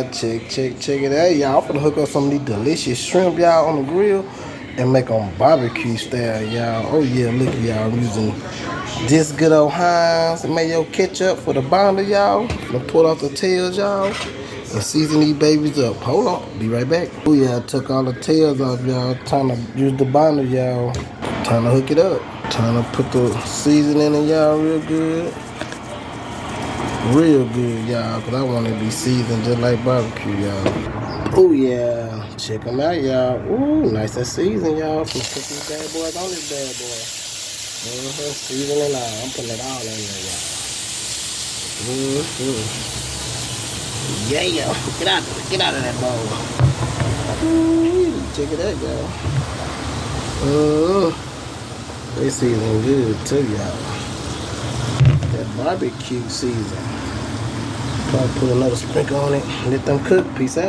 y'all. Check it out, y'all. I'm finna hook up some of these delicious shrimp, y'all, on the grill and make them barbecue style, y'all. Oh yeah, look at y'all. I'm using this good old Heinz mayo ketchup for the binder, y'all. I'm gonna pull off the tails, y'all, and season these babies up. Hold on, be right back. Oh yeah, I took all the tails off, y'all. Time to use the binder, y'all. Time to hook it up. Time to put the seasoning in, y'all, real good. Real good, y'all, because I want it to be seasoned just like barbecue, y'all. Oh, yeah. Check them out, y'all. Ooh, nice and seasoned, y'all. Put these bad boys on this bad boy. Seasoning all. I'm putting it all in there, y'all. Yeah. Get out of that bowl. Ooh, check it out, y'all. They season good, too, y'all. That barbecue season. Probably put another sprinkle on it. Let them cook. Peace out.